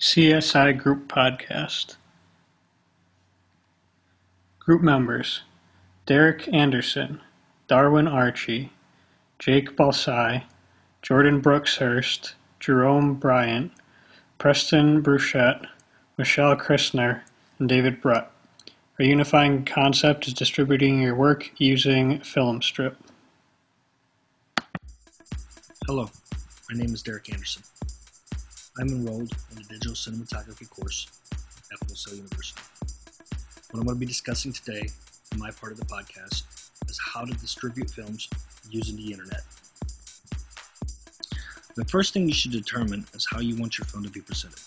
CSI Group Podcast. Group members: Derek Anderson, Darwin Archie, Jake Balsai, Jordan Brookshurst, Jerome Bryant, Preston Bruchette, Michelle Christner, and David Brutt. Our unifying concept is distributing your work using film strip. Hello, my name is Derek Anderson. I'm enrolled in a digital cinematography course at Full Sail University. What I'm going to be discussing today in my part of the podcast is how to distribute films using the internet. The first thing you should determine is how you want your film to be presented.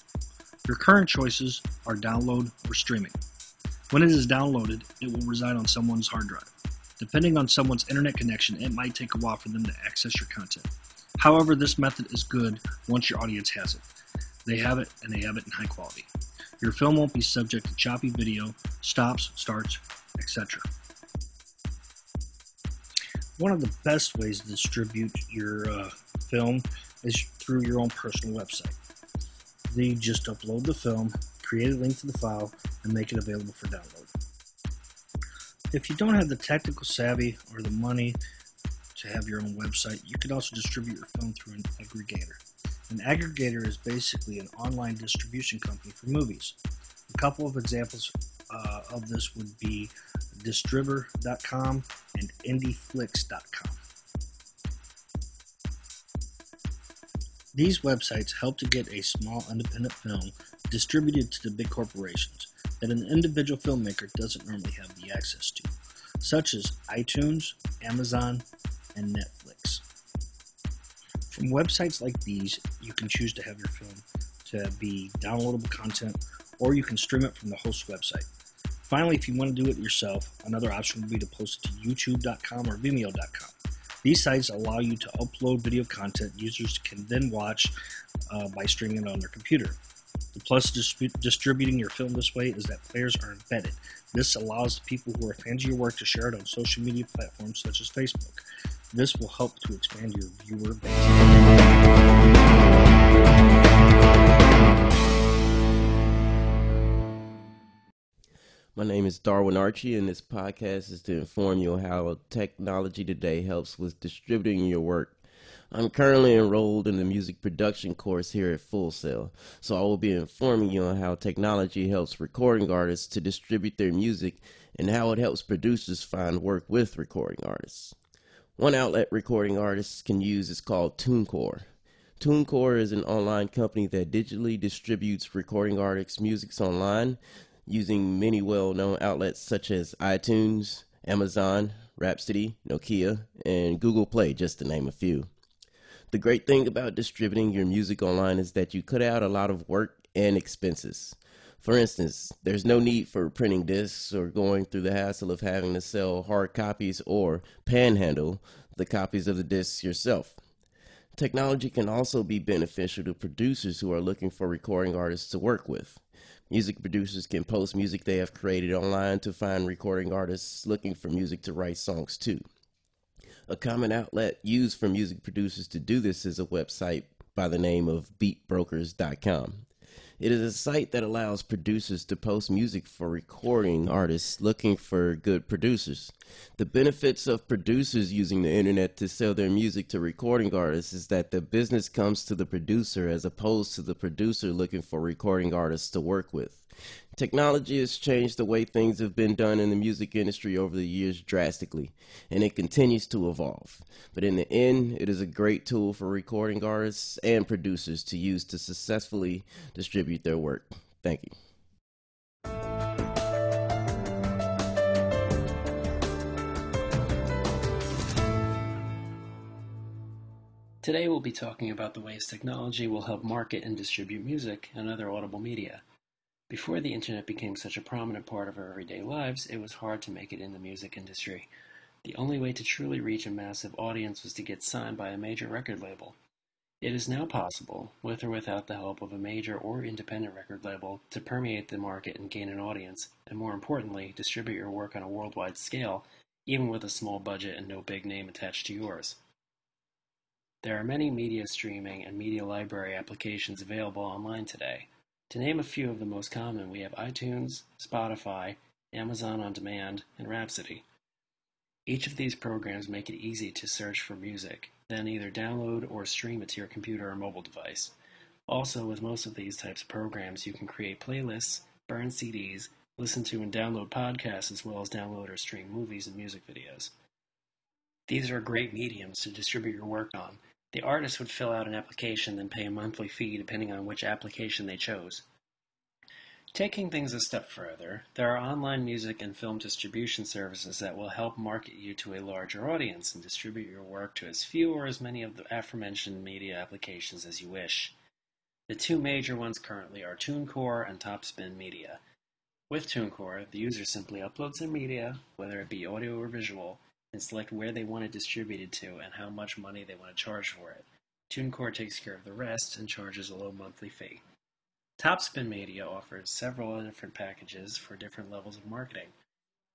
Your current choices are download or streaming. When it is downloaded, it will reside on someone's hard drive. Depending on someone's internet connection, it might take a while for them to access your content. However, this method is good once your audience has it. They have it, and they have it in high quality. Your film won't be subject to choppy video, stops, starts, etc. One of the best ways to distribute your film is through your own personal website. You just upload the film, create a link to the file, and make it available for download. If you don't have the technical savvy or the money to have your own website, you can also distribute your film through an aggregator. An aggregator is basically an online distribution company for movies. A couple of examples of this would be Distributor.com and IndieFlix.com. These websites help to get a small independent film distributed to the big corporations that an individual filmmaker doesn't normally have the access to, such as iTunes, Amazon, and Netflix. From websites like these, you can choose to have your film to be downloadable content, or you can stream it from the host website. Finally, if you want to do it yourself, another option would be to post it to YouTube.com or Vimeo.com. These sites allow you to upload video content users can then watch by streaming it on their computer. The plus distributing your film this way is that players are embedded. This allows people who are fans of your work to share it on social media platforms such as Facebook. This will help to expand your viewer base. My name is Darwin Archie, and this podcast is to inform you on how technology today helps with distributing your work. I'm currently enrolled in the music production course here at Full Sail, so I will be informing you on how technology helps recording artists to distribute their music and how it helps producers find work with recording artists. One outlet recording artists can use is called TuneCore. TuneCore is an online company that digitally distributes recording artists' music online using many well-known outlets such as iTunes, Amazon, Rhapsody, Nokia, and Google Play, just to name a few. The great thing about distributing your music online is that you cut out a lot of work and expenses. For instance, there's no need for printing discs or going through the hassle of having to sell hard copies or panhandle the copies of the discs yourself. Technology can also be beneficial to producers who are looking for recording artists to work with. Music producers can post music they have created online to find recording artists looking for music to write songs to. A common outlet used for music producers to do this is a website by the name of beatbrokers.com. It is a site that allows producers to post music for recording artists looking for good producers. The benefits of producers using the internet to sell their music to recording artists is that the business comes to the producer as opposed to the producer looking for recording artists to work with. Technology has changed the way things have been done in the music industry over the years drastically, and it continues to evolve. But in the end, it is a great tool for recording artists and producers to use to successfully distribute their work. Thank you. Today we'll be talking about the ways technology will help market and distribute music and other audible media. Before the internet became such a prominent part of our everyday lives, it was hard to make it in the music industry. The only way to truly reach a massive audience was to get signed by a major record label. It is now possible, with or without the help of a major or independent record label, to permeate the market and gain an audience, and more importantly, distribute your work on a worldwide scale, even with a small budget and no big name attached to yours. There are many media streaming and media library applications available online today. To name a few of the most common, we have iTunes, Spotify, Amazon On Demand, and Rhapsody. Each of these programs make it easy to search for music, then either download or stream it to your computer or mobile device. Also, with most of these types of programs, you can create playlists, burn CDs, listen to and download podcasts, as well as download or stream movies and music videos. These are great mediums to distribute your work on. The artist would fill out an application, then pay a monthly fee depending on which application they chose. Taking things a step further, there are online music and film distribution services that will help market you to a larger audience and distribute your work to as few or as many of the aforementioned media applications as you wish. The two major ones currently are TuneCore and Topspin Media. With TuneCore, the user simply uploads their media, whether it be audio or visual, and select where they want it distributed to and how much money they want to charge for it. TuneCore takes care of the rest and charges a low monthly fee. Topspin Media offers several different packages for different levels of marketing.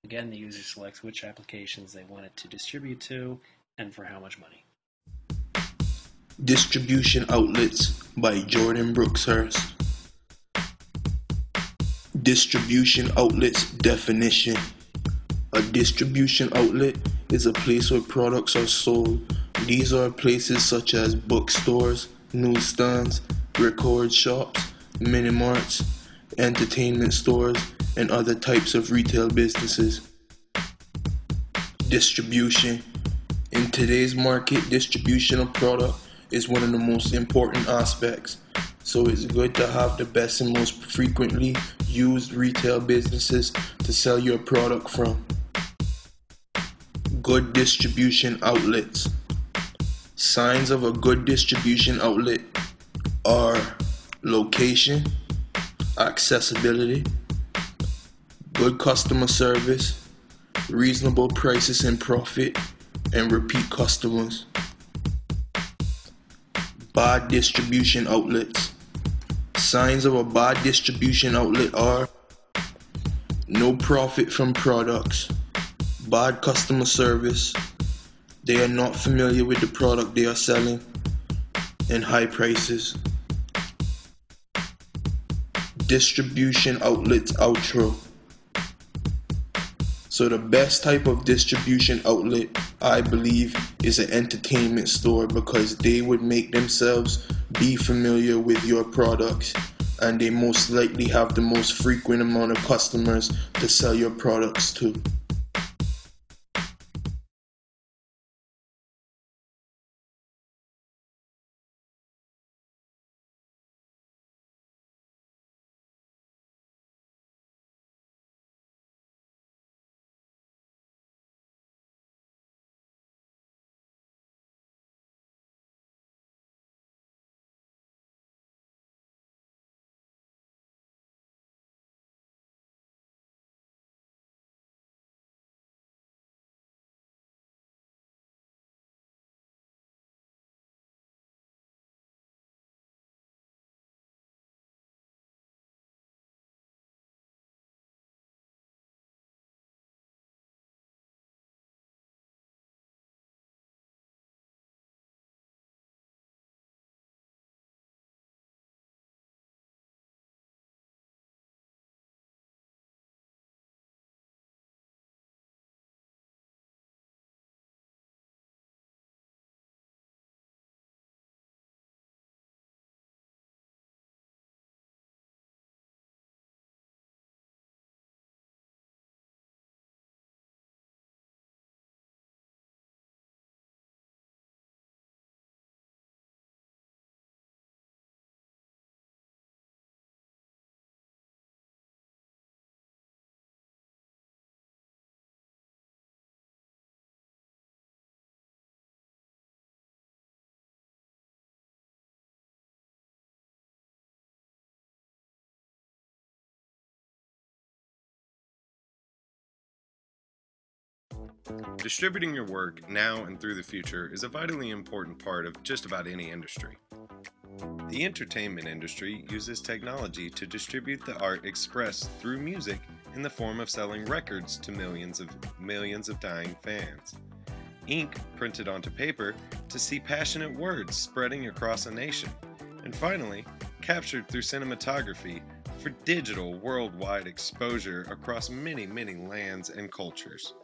Again, the user selects which applications they want it to distribute to and for how much money. Distribution outlets by Jordan Brookshurst. Distribution outlets definition. A distribution outlet is a place where products are sold. These are places such as bookstores, newsstands, record shops, mini-marts, entertainment stores, and other types of retail businesses. Distribution. In today's market, distribution of product is one of the most important aspects. So it's good to have the best and most frequently used retail businesses to sell your product from. Good distribution outlets. Signs of a good distribution outlet are location, accessibility, good customer service, reasonable prices and profit, and repeat customers. Bad distribution outlets. Signs of a bad distribution outlet are no profit from products, bad customer service, they are not familiar with the product they are selling, and high prices. Distribution outlets outro. So the best type of distribution outlet, I believe, is an entertainment store, because they would make themselves be familiar with your products, and they most likely have the most frequent amount of customers to sell your products to. Distributing your work now and through the future is a vitally important part of just about any industry. The entertainment industry uses technology to distribute the art expressed through music in the form of selling records to millions of dying fans. Ink printed onto paper to see passionate words spreading across a nation. And finally, captured through cinematography for digital worldwide exposure across many, many lands and cultures.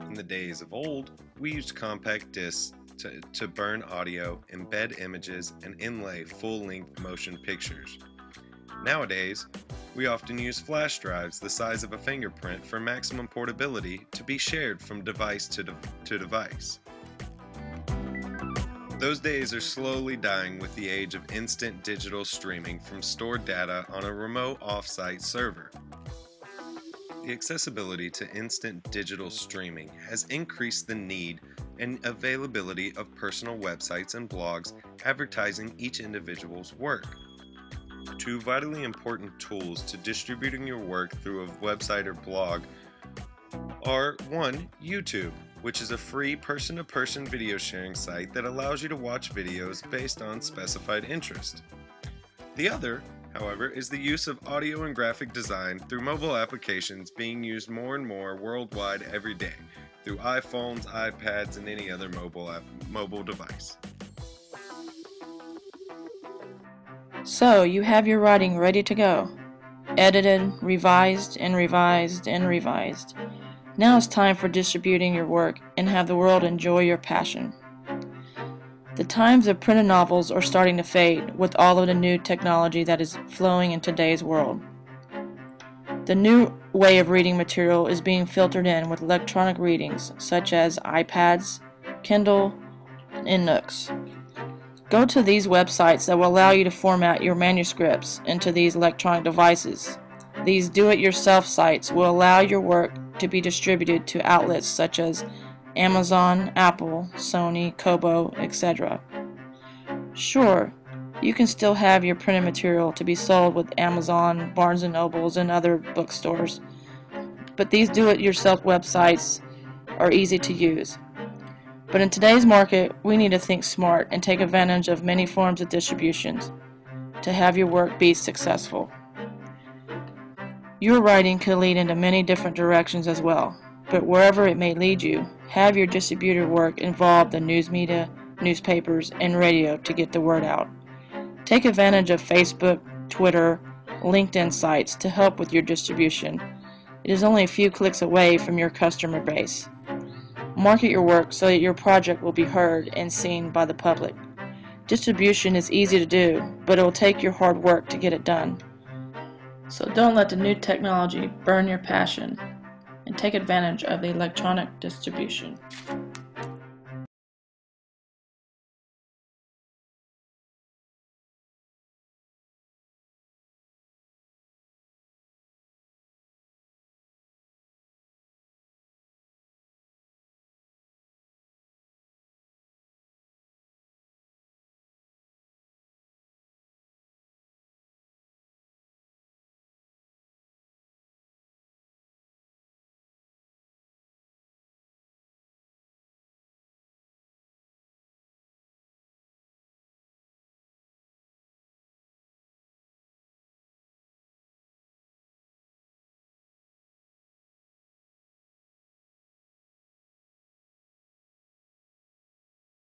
In the days of old, we used compact discs to burn audio, embed images, and inlay full-length motion pictures. Nowadays, we often use flash drives the size of a fingerprint for maximum portability to be shared from device to device. Those days are slowly dying with the age of instant digital streaming from stored data on a remote off-site server. The accessibility to instant digital streaming has increased the need and availability of personal websites and blogs advertising each individual's work. Two vitally important tools to distributing your work through a website or blog are 1. YouTube, which is a free person-to-person video sharing site that allows you to watch videos based on specified interest. The other, however, is the use of audio and graphic design through mobile applications being used more and more worldwide every day through iPhones, iPads, and any other mobile device. So, you have your writing ready to go. Edited, revised, and revised, and revised. Now it's time for distributing your work and have the world enjoy your passion. The times of printed novels are starting to fade with all of the new technology that is flowing in today's world. The new way of reading material is being filtered in with electronic readings such as iPads, Kindle, and Nooks. Go to these websites that will allow you to format your manuscripts into these electronic devices. These do-it-yourself sites will allow your work to be distributed to outlets such as Amazon, Apple, Sony, Kobo, etc. Sure, you can still have your printed material to be sold with Amazon, Barnes & Nobles, and other bookstores, but these do-it-yourself websites are easy to use. But in today's market, we need to think smart and take advantage of many forms of distributions to have your work be successful. Your writing could lead into many different directions as well, but wherever it may lead you, have your distributed work involve the news media, newspapers, and radio to get the word out. Take advantage of Facebook, Twitter, LinkedIn sites to help with your distribution. It is only a few clicks away from your customer base. Market your work so that your project will be heard and seen by the public. Distribution is easy to do, but it will take your hard work to get it done. So don't let the new technology burn your passion and take advantage of the electronic distribution.